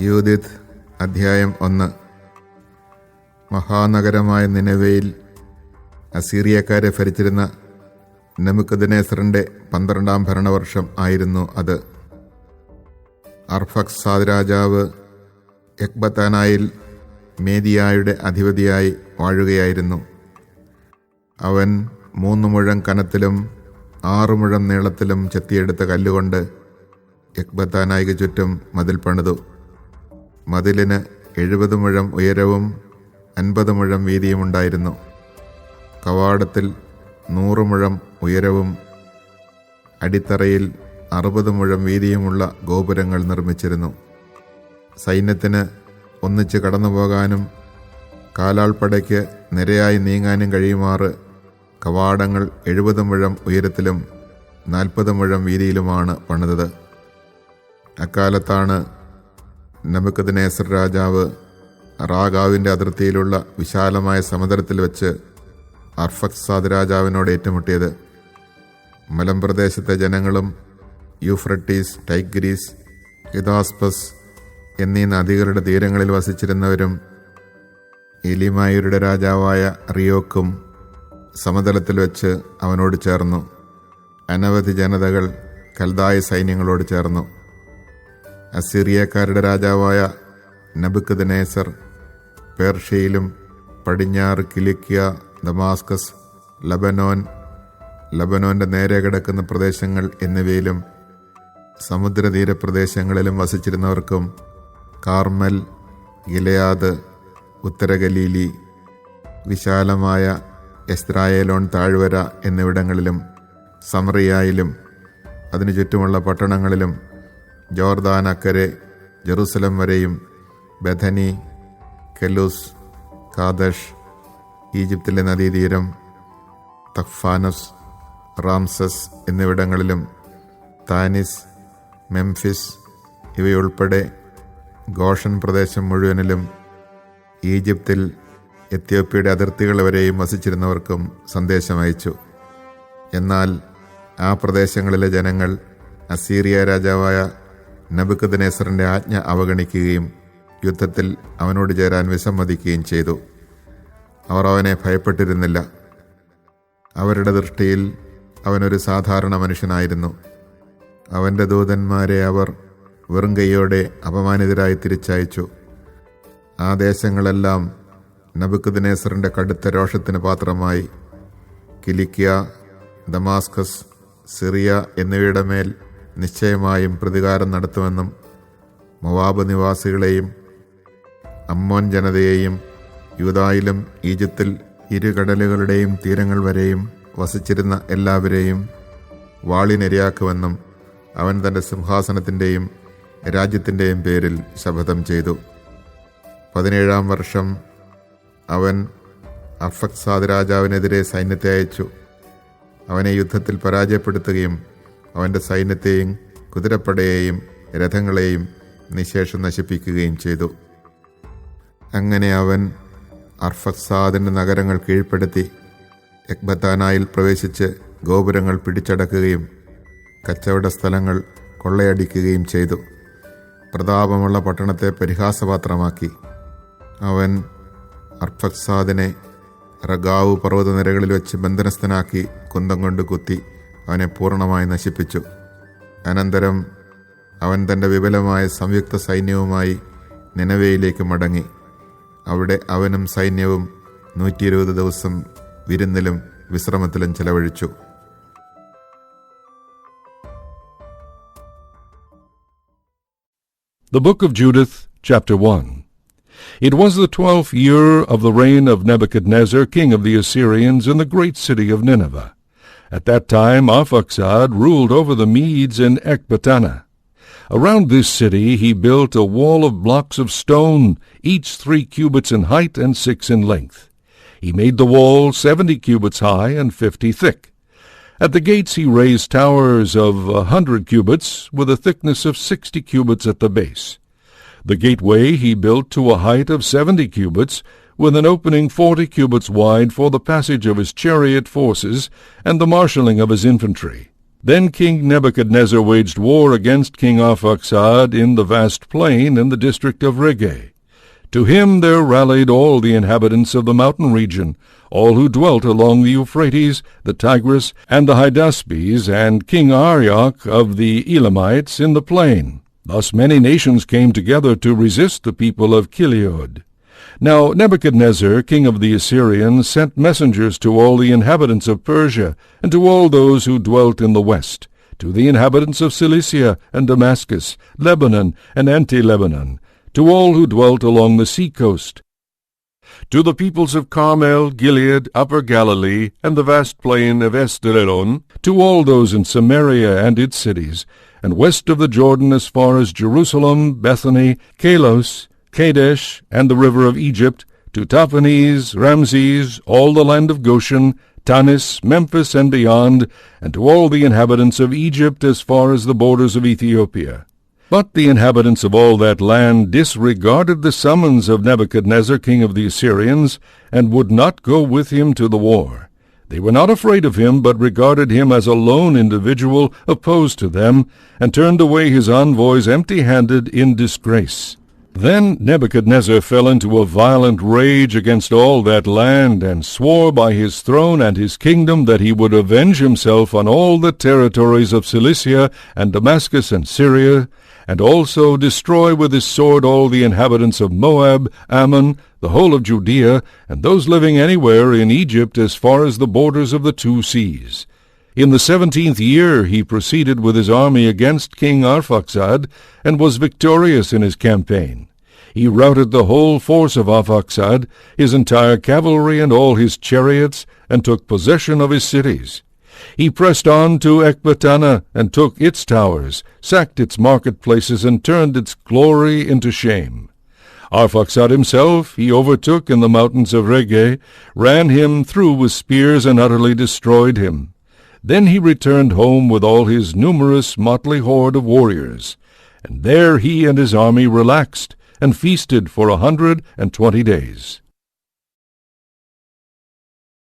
യൂദിത്ത് അധ്യായം 1. മഹാനഗരമായ നിനവയിൽ അസീറിയക്കാരെ ഭരിച്ചിരുന്ന നെബൂഖദ്നേസറിന്റെ 12-ാം ഭരണവർഷം ആയിരുന്നു അത്. അർഫക്സാദ് രാജാവ് എക്ബത്താനായിൽ മേദിയായുടെ അധിപതിയായി വാഴുകയായിരുന്നു. അവൻ 3 മുഴം കനത്തിലും 6 മുഴം നീളത്തിലും ചെത്തിയെടുത്ത കല്ലുകൊണ്ട് എക്ബത്താനായിക്ക് ചുറ്റും മതിൽ പണിതു. മതിലിന് 70 മുഴം ഉയരവും 50 മുഴം വീതിയും ഉണ്ടായിരുന്നു. കവാടത്തിൽ 100 മുഴം ഉയരവും അടിത്തറയിൽ 60 മുഴം വീതിയുമുള്ള ഗോപുരങ്ങൾ നിർമ്മിച്ചിരുന്നു. സൈന്യത്തിന് ഒന്നിച്ച് കടന്നുപോകാനും കാലാൾപ്പടയ്ക്ക് നിരയായി നീങ്ങാനും കഴിയുമാറ് കവാടങ്ങൾ 70 മുഴം ഉയരത്തിലും 40 മുഴം വീതിയിലുമാണ് പണിതത്. അക്കാലത്താണ് നെബൂഖദ്നേസർ രാജാവ് റാഗാവിൻ്റെ അതിർത്തിയിലുള്ള വിശാലമായ സമുദ്രത്തിൽ വെച്ച് അർഫക്സാദ് രാജാവിനോട് ഏറ്റുമുട്ടിയത്. മലമ്പ്രദേശത്തെ ജനങ്ങളും യൂഫ്രട്ടീസ്, ടൈഗ്രീസ്, ഹിദാസ്പസ് എന്നീ നദികളുടെ തീരങ്ങളിൽ വസിച്ചിരുന്നവരും എലിമായരുടെ രാജാവായ റിയോക്കും സമതലത്തിൽ വെച്ച് അവനോട് ചേർന്നു. അനവധി ജനതകൾ കൽദായ സൈന്യങ്ങളോട് ചേർന്നു. അസീറിയക്കാരുടെ രാജാവായ നെബൂഖദ്നേസർ പേർഷ്യയിലും പടിഞ്ഞാറ് കിലിക്കിയ, ദമാസ്കസ്, ലബനോന്റെ നേരെ കിടക്കുന്ന പ്രദേശങ്ങൾ എന്നിവയിലും സമുദ്രതീര പ്രദേശങ്ങളിലും വസിച്ചിരുന്നവർക്കും കാർമൽ, ഗിലെയാദ്, ഉത്തര ഗലീലി, വിശാലമായ എസ്രായേലോൺ താഴ്വര എന്നിവിടങ്ങളിലും സമറിയായിലും അതിനു ചുറ്റുമുള്ള പട്ടണങ്ങളിലും ജോർദാൻ അക്കരെ ജെറുസലം വരെയും ബഥനി, കെലൂസ്, കാദഷ്, ഈജിപ്തിലെ നദീതീരം, തഖ്ഫാനസ്, റാംസസ് എന്നിവിടങ്ങളിലും താനിസ്, മെംഫിസ് ഇവയുൾപ്പെടെ ഗോഷൻ പ്രദേശം മുഴുവനിലും ഈജിപ്തിൽ എത്യോപ്യയുടെ അതിർത്തികൾ വരെയും വസിച്ചിരുന്നവർക്കും സന്ദേശമയച്ചു. എന്നാൽ ആ പ്രദേശങ്ങളിലെ ജനങ്ങൾ അസീറിയ രാജാവായ നെബൂഖദ്നേസറിന്റെ ആജ്ഞ അവഗണിക്കുകയും യുദ്ധത്തിൽ അവനോട് ചേരാൻ വിസമ്മതിക്കുകയും ചെയ്തു. അവർ അവനെ ഭയപ്പെട്ടിരുന്നില്ല. അവരുടെ ദൃഷ്ടിയിൽ അവനൊരു സാധാരണ മനുഷ്യനായിരുന്നു. അവൻ്റെ ദൂതന്മാരെ അവർ വെറും കൈയോടെ അപമാനിതരായി തിരിച്ചയച്ചു. ആ ദേശങ്ങളെല്ലാം നെബൂഖദ്നേസറിന്റെ കടുത്ത രോഷത്തിന് പാത്രമായി. കിലിക്കിയ, ദമാസ്കസ്, സിറിയ എന്നിവയുടെ മേൽ നിശ്ചയമായും പ്രതികാരം നടത്തുമെന്നും മോവാബ് നിവാസികളെയും അമ്മോൻ ജനതയെയും യൂദായിലും ഈജിപ്തിൽ ഇരുകടലുകളുടെയും തീരങ്ങൾ വരെയും വസിച്ചിരുന്ന എല്ലാവരെയും വാളിനിരയാക്കുമെന്നും അവൻ തൻ്റെ സിംഹാസനത്തിൻ്റെയും രാജ്യത്തിൻ്റെയും പേരിൽ ശപഥം ചെയ്തു. 17-ാം വർഷം അവൻ അർഫക്സാദ് രാജാവിനെതിരെ സൈന്യത്തെ അയച്ചു. അവനെ യുദ്ധത്തിൽ പരാജയപ്പെടുത്തുകയും അവൻ്റെ സൈന്യത്തെയും കുതിരപ്പടയെയും രഥങ്ങളെയും നിശേഷം നശിപ്പിക്കുകയും ചെയ്തു. അങ്ങനെ അവൻ അർഫക്സാദിൻ്റെ നഗരങ്ങൾ കീഴ്പ്പെടുത്തി എക്ബത്താനായിൽ പ്രവേശിച്ച് ഗോപുരങ്ങൾ പിടിച്ചടക്കുകയും കച്ചവട സ്ഥലങ്ങൾ കൊള്ളയടിക്കുകയും ചെയ്തു. പ്രതാപമുള്ള പട്ടണത്തെ പരിഹാസപാത്രമാക്കി. അവൻ അർഫക്സാദിനെ റഗാവ് പർവ്വതനിരകളിൽ വെച്ച് ബന്ധനസ്ഥനാക്കി കുന്തം കൊണ്ട് കുത്തി അവനെ പൂർണ്ണമായി നശിപ്പിച്ചു. അനന്തരം അവൻ തൻ്റെ വിപുലമായ സംയുക്ത സൈന്യവുമായി നിനവയിലേക്ക് മടങ്ങി. അവിടെ അവനും സൈന്യവും 120 ദിവസം വിരുന്നിലും വിശ്രമത്തിലും ചെലവഴിച്ചു. The Book of Judith, Chapter 1. It was the 12th year of the reign of Nebuchadnezzar, king of the Assyrians, in the great city of Nineveh. At that time Arphaxad ruled over the Medes in Ecbatana. Around this city he built a wall of blocks of stone, each 3 cubits in height and 6 in length. He made the wall 70 cubits high and 50 thick. At the gates he raised towers of 100 cubits, with a thickness of 60 cubits at the base. The gateway he built to a height of 70 cubits, with an opening 40 cubits wide for the passage of his chariot forces and the marshalling of his infantry. Then King Nebuchadnezzar waged war against King Arphaxad in the vast plain in the district of Regge. To him there rallied all the inhabitants of the mountain region, all who dwelt along the Euphrates, the Tigris, and the Hydaspes, and King Arioch of the Elamites in the plain. Thus many nations came together to resist the people of Gilead. Now Nebuchadnezzar, king of the Assyrians, sent messengers to all the inhabitants of Persia, and to all those who dwelt in the west, to the inhabitants of Cilicia and Damascus, Lebanon and Anti-Lebanon, to all who dwelt along the sea coast, to the peoples of Carmel, Gilead, Upper Galilee, and the vast plain of Esdraelon, to all those in Samaria and its cities, and west of the Jordan as far as Jerusalem, Bethany, Kalos, Kadesh, and the river of Egypt, to Taphanes, Ramses, all the land of Goshen, Tanis, Memphis, and beyond, and to all the inhabitants of Egypt as far as the borders of Ethiopia. But the inhabitants of all that land disregarded the summons of Nebuchadnezzar, king of the Assyrians, and would not go with him to the war. They were not afraid of him, but regarded him as a lone individual opposed to them, and turned away his envoys empty-handed in disgrace. Then Nebuchadnezzar fell into a violent rage against all that land, and swore by his throne and his kingdom that he would avenge himself on all the territories of Cilicia and Damascus and Syria, and also destroy with his sword all the inhabitants of Moab, Ammon, the whole of Judea, and those living anywhere in Egypt as far as the borders of the two seas. In the 17th year he proceeded with his army against King Arphaxad, and was victorious in his campaign. He routed the whole force of Arphaxad, his entire cavalry and all his chariots, and took possession of his cities. He pressed on to Ecbatana, and took its towers, sacked its marketplaces, and turned its glory into shame. Arphaxad himself he overtook in the mountains of Regge, ran him through with spears, and utterly destroyed him. Then he returned home with all his numerous motley horde of warriors, and there he and his army relaxed, and feasted for 120 days.